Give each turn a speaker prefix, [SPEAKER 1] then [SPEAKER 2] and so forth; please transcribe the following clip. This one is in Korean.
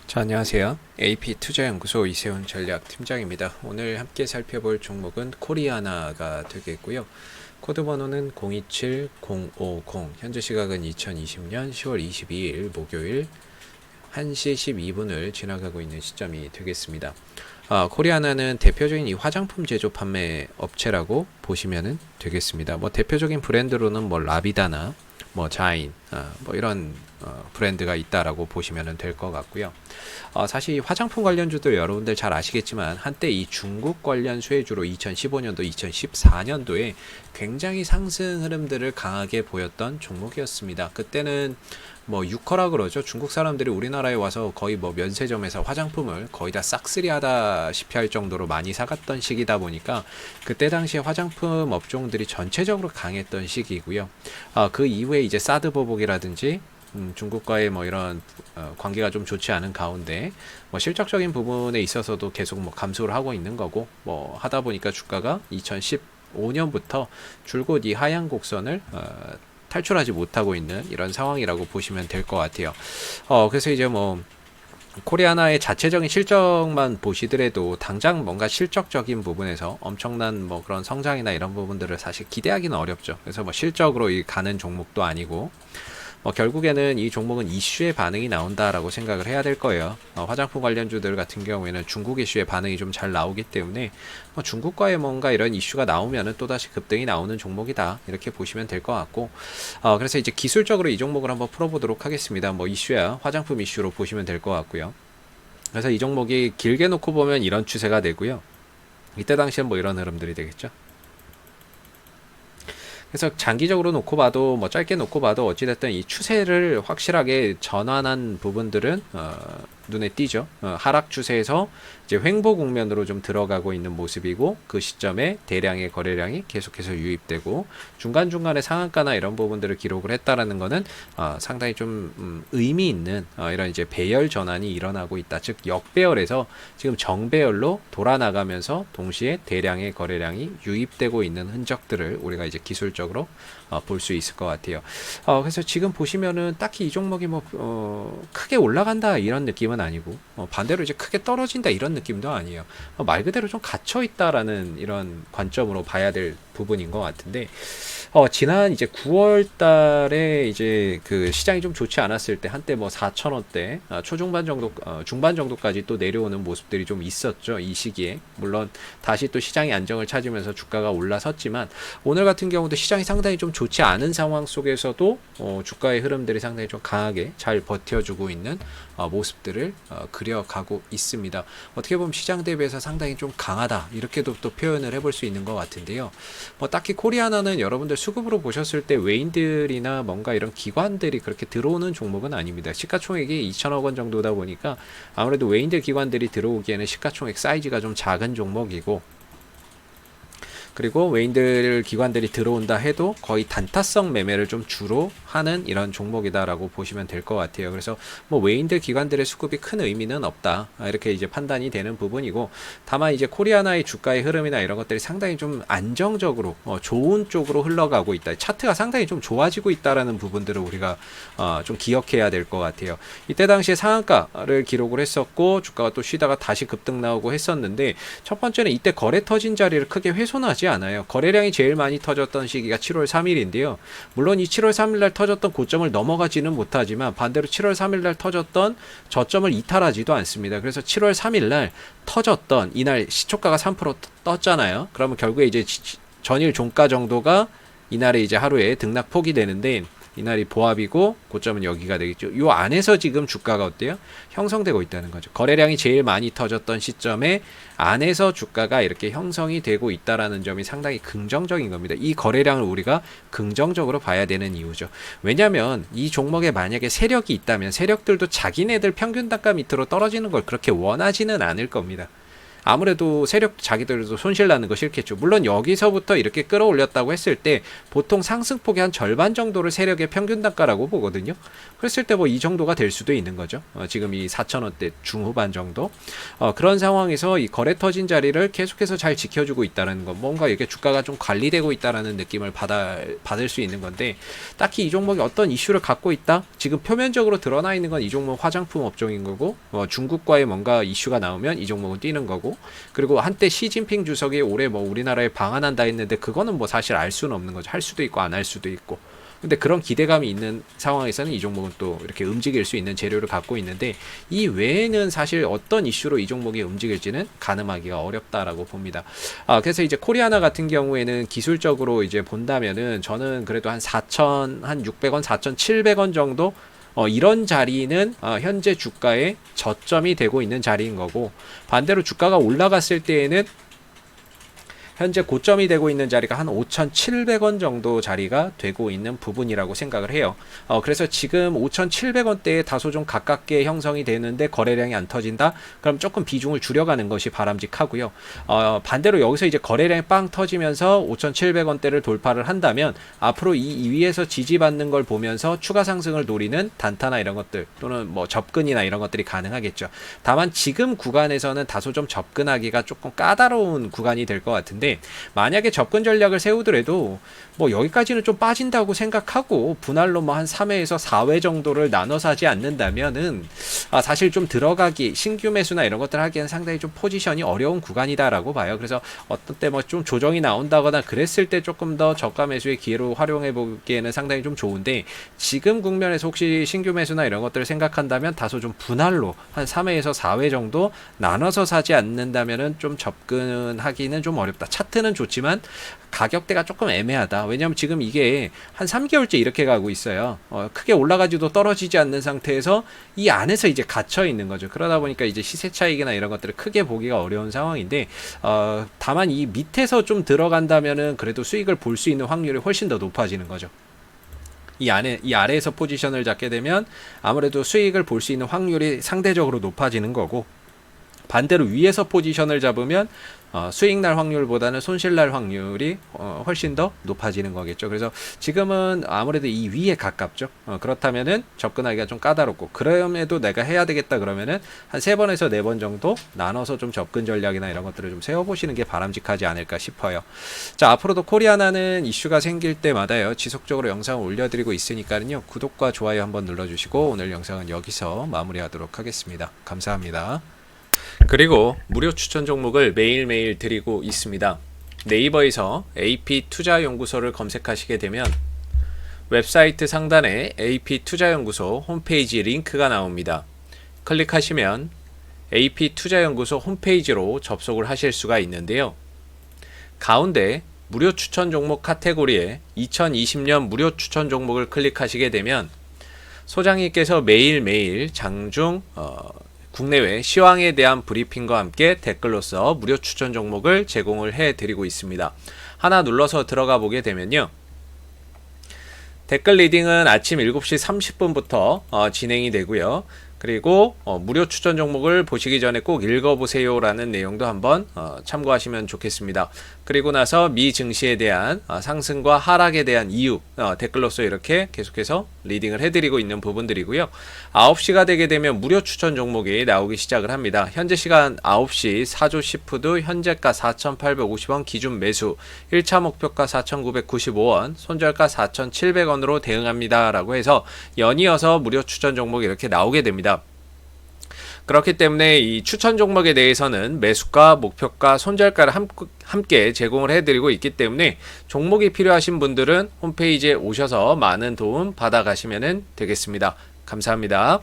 [SPEAKER 1] 자, 안녕하세요. AP투자연구소 이세훈 전략팀장입니다. 오늘 함께 살펴볼 종목은 코리아나가 되겠고요. 코드 번호는 027050, 현재 시각은 2020년 10월 22일 목요일 1시 12분을 지나가고 있는 시점이 되겠습니다. 코리아나는 대표적인 이 화장품 제조 판매 업체라고 보시면 되겠습니다. 대표적인 브랜드로는 라비다나 자인, 이런 브랜드가 있다라고 보시면 될 것 같고요. 사실 화장품 관련주들 여러분들 잘 아시겠지만 한때 이 중국 관련 수혜주로 2015년도, 2014년도에 굉장히 상승 흐름들을 강하게 보였던 종목이었습니다. 그때는 유커라 그러죠. 중국 사람들이 우리나라에 와서 거의 면세점에서 화장품을 거의 다 싹쓸이 하다시피 할 정도로 많이 사갔던 시기다 보니까 그때 당시에 화장품 업종들이 전체적으로 강했던 시기이고요. 그 이후에 이제 사드 보복이라든지 중국과의 이런 관계가 좀 좋지 않은 가운데 실적적인 부분에 있어서도 계속 감소를 하고 있는 거고 하다 보니까 주가가 2015년부터 줄곧 이 하향 곡선을 탈출하지 못하고 있는 이런 상황이라고 보시면 될 것 같아요. 그래서 이제 코리아나의 자체적인 실적만 보시더라도 당장 뭔가 실적적인 부분에서 엄청난 그런 성장이나 이런 부분들을 사실 기대하기는 어렵죠. 그래서 실적으로 가는 종목도 아니고 결국에는 이 종목은 이슈의 반응이 나온다라고 생각을 해야 될 거예요. 화장품 관련주들 같은 경우에는 중국 이슈의 반응이 좀 잘 나오기 때문에 중국과의 뭔가 이런 이슈가 나오면은 또다시 급등이 나오는 종목이다 이렇게 보시면 될 것 같고, 그래서 이제 기술적으로 이 종목을 한번 풀어보도록 하겠습니다. 이슈야 화장품 이슈로 보시면 될 것 같고요. 그래서 이 종목이 길게 놓고 보면 이런 추세가 되고요. 이때 당시엔 이런 흐름들이 되겠죠. 그래서 장기적으로 놓고 봐도 짧게 놓고 봐도 어찌됐든 이 추세를 확실하게 전환한 부분들은 눈에 띄죠. 하락 추세에서 이제 횡보 국면으로 좀 들어가고 있는 모습이고, 그 시점에 대량의 거래량이 계속해서 유입되고 중간중간에 상한가나 이런 부분들을 기록을 했다라는 거는 상당히 좀 의미 있는 이런 이제 배열 전환이 일어나고 있다. 즉 역배열에서 지금 정배열로 돌아나가면서 동시에 대량의 거래량이 유입되고 있는 흔적들을 우리가 이제 기술적으로 볼 수 있을 것 같아요. 그래서 지금 보시면은 딱히 이 종목이 크게 올라간다 이런 느낌은 아니고, 반대로 이제 크게 떨어진다 이런 느낌도 아니에요. 말 그대로 좀 갇혀 있다라는 이런 관점으로 봐야 될 부분인 것 같은데, 지난 이제 9월 달에 이제 그 시장이 좀 좋지 않았을 때 한때 4,000원대 초중반 정도 중반 정도까지 또 내려오는 모습들이 좀 있었죠. 이 시기에 물론 다시 또 시장이 안정을 찾으면서 주가가 올라섰지만, 오늘 같은 경우도 시장이 상당히 좀 좋지 않은 상황 속에서도 주가의 흐름들이 상당히 좀 강하게 잘 버텨주고 있는 모습들을 그려가고 있습니다. 어떻게 보면 시장 대비해서 상당히 좀 강하다 이렇게도 또 표현을 해볼 수 있는 것 같은데요. 딱히 코리아나는 여러분들 수급으로 보셨을 때 외인들이나 뭔가 이런 기관들이 그렇게 들어오는 종목은 아닙니다. 시가총액이 2천억 원 정도다 보니까 아무래도 외인들 기관들이 들어오기에는 시가총액 사이즈가 좀 작은 종목이고, 그리고 외인들 기관들이 들어온다 해도 거의 단타성 매매를 좀 주로 하는 이런 종목이다라고 보시면 될 것 같아요. 그래서 외인들 기관들의 수급이 큰 의미는 없다 이렇게 이제 판단이 되는 부분이고, 다만 이제 코리아나의 주가의 흐름이나 이런 것들이 상당히 좀 안정적으로 좋은 쪽으로 흘러가고 있다. 차트가 상당히 좀 좋아지고 있다라는 부분들을 우리가 좀 기억해야 될 것 같아요. 이때 당시에 상한가를 기록을 했었고 주가가 또 쉬다가 다시 급등 나오고 했었는데, 첫 번째는 이때 거래 터진 자리를 크게 훼손하지 않아요. 거래량이 제일 많이 터졌던 시기가 7월 3일인데요. 물론 이 7월 3일날 터졌던 고점을 넘어가지는 못하지만 반대로 7월 3일날 터졌던 저점을 이탈하지도 않습니다. 그래서 7월 3일날 터졌던 이날 시초가가 3% 떴잖아요. 그러면 결국에 이제 전일 종가 정도가 이날에 이제 하루에 등락폭이 되는데, 이날이 보합이고 고점은 여기가 되겠죠. 이 안에서 지금 주가가 어때요? 형성되고 있다는 거죠. 거래량이 제일 많이 터졌던 시점에 안에서 주가가 이렇게 형성이 되고 있다라는 점이 상당히 긍정적인 겁니다. 이 거래량을 우리가 긍정적으로 봐야 되는 이유죠. 왜냐하면 이 종목에 만약에 세력이 있다면 세력들도 자기네들 평균 단가 밑으로 떨어지는 걸 그렇게 원하지는 않을 겁니다. 아무래도 세력 자기들도 손실 나는 거 싫겠죠. 물론 여기서부터 이렇게 끌어올렸다고 했을 때 보통 상승폭의 한 절반 정도를 세력의 평균 단가라고 보거든요. 그랬을 때 뭐 이 정도가 될 수도 있는 거죠. 지금 이 4,000원대 중후반 정도. 그런 상황에서 이 거래 터진 자리를 계속해서 잘 지켜주고 있다는 거, 뭔가 이게 주가가 좀 관리되고 있다라는 느낌을 받을 수 있는 건데, 딱히 이 종목이 어떤 이슈를 갖고 있다? 지금 표면적으로 드러나 있는 건 이 종목 화장품 업종인 거고, 중국과의 뭔가 이슈가 나오면 이 종목은 뛰는 거고, 그리고 한때 시진핑 주석이 올해 뭐 우리나라에 방한한다 했는데 그거는 뭐 사실 알 수는 없는 거죠. 할 수도 있고 안 할 수도 있고. 근데 그런 기대감이 있는 상황에서는 이 종목은 또 이렇게 움직일 수 있는 재료를 갖고 있는데, 이 외에는 사실 어떤 이슈로 이 종목이 움직일지는 가늠하기가 어렵다라고 봅니다. 그래서 이제 코리아나 같은 경우에는 기술적으로 이제 본다면은 저는 그래도 한 4,600원, 4,700원 정도 이런 자리는 현재 주가의 저점이 되고 있는 자리인 거고, 반대로 주가가 올라갔을 때에는 현재 고점이 되고 있는 자리가 한 5,700원 정도 자리가 되고 있는 부분이라고 생각을 해요. 그래서 지금 5,700원대에 다소 좀 가깝게 형성이 되는데 거래량이 안 터진다? 그럼 조금 비중을 줄여가는 것이 바람직하고요. 반대로 여기서 이제 거래량이 빵 터지면서 5,700원대를 돌파를 한다면 앞으로 이 위에서 지지받는 걸 보면서 추가 상승을 노리는 단타나 이런 것들, 또는 뭐 접근이나 이런 것들이 가능하겠죠. 다만 지금 구간에서는 다소 좀 접근하기가 조금 까다로운 구간이 될 것 같은데, 만약에 접근 전략을 세우더라도 뭐 여기까지는 좀 빠진다고 생각하고 분할로 뭐 한 3회에서 4회 정도를 나눠서 하지 않는다면은 사실 좀 들어가기, 신규 매수나 이런 것들 하기에는 상당히 좀 포지션이 어려운 구간이다라고 봐요. 그래서 어떤 때 뭐 좀 조정이 나온다거나 그랬을 때 조금 더 저가 매수의 기회로 활용해 보기에는 상당히 좀 좋은데, 지금 국면에서 혹시 신규 매수나 이런 것들을 생각한다면 다소 좀 분할로 한 3회에서 4회 정도 나눠서 사지 않는다면은 좀 접근하기는 좀 어렵다. 차트는 좋지만 가격대가 조금 애매하다. 왜냐하면 지금 이게 한 3개월째 이렇게 가고 있어요. 크게 올라가지도 떨어지지 않는 상태에서 이 안에서 이제 갇혀 있는 거죠. 그러다 보니까 이제 시세 차익이나 이런 것들을 크게 보기가 어려운 상황인데, 다만 이 밑에서 좀 들어간다면은 그래도 수익을 볼 수 있는 확률이 훨씬 더 높아지는 거죠. 이 아래에서 포지션을 잡게 되면 아무래도 수익을 볼 수 있는 확률이 상대적으로 높아지는 거고, 반대로 위에서 포지션을 잡으면 수익 날 확률보다는 손실 날 확률이 훨씬 더 높아지는 거겠죠. 그래서 지금은 아무래도 이 위에 가깝죠. 그렇다면은 접근하기가 좀 까다롭고, 그럼에도 내가 해야 되겠다 그러면은 한 3번에서 4번 정도 나눠서 좀 접근 전략이나 이런 것들을 좀 세워보시는 게 바람직하지 않을까 싶어요. 자, 앞으로도 코리아나는 이슈가 생길 때마다요, 지속적으로 영상을 올려드리고 있으니까요, 구독과 좋아요 한번 눌러주시고 오늘 영상은 여기서 마무리하도록 하겠습니다. 감사합니다. 그리고 무료 추천 종목을 매일매일 드리고 있습니다. 네이버에서 AP투자연구소를 검색하시게 되면 웹사이트 상단에 AP투자연구소 홈페이지 링크가 나옵니다. 클릭하시면 AP투자연구소 홈페이지로 접속을 하실 수가 있는데요. 가운데 무료 추천 종목 카테고리에 2020년 무료 추천 종목을 클릭하시게 되면 소장님께서 매일매일 장중 국내외 시황에 대한 브리핑과 함께 댓글로서 무료 추천 종목을 제공을 해드리고 있습니다. 하나 눌러서 들어가 보게 되면요, 댓글 리딩은 아침 7시 30분부터 진행이 되고요. 그리고 무료 추천 종목을 보시기 전에 꼭 읽어보세요 라는 내용도 한번 참고하시면 좋겠습니다. 그리고 나서 미 증시에 대한 상승과 하락에 대한 이유 댓글로서 이렇게 계속해서 리딩을 해드리고 있는 부분들이고요. 9시가 되게 되면 무료 추천 종목이 나오기 시작을 합니다. 현재 시간 9시 사조 시푸드 현재가 4,850원 기준 매수, 1차 목표가 4,995원, 손절가 4,700원으로 대응합니다 라고 해서 연이어서 무료 추천 종목이 이렇게 나오게 됩니다. 그렇기 때문에 이 추천 종목에 대해서는 매수가, 목표가, 손절가를 함께 제공을 해드리고 있기 때문에 종목이 필요하신 분들은 홈페이지에 오셔서 많은 도움 받아가시면 되겠습니다. 감사합니다.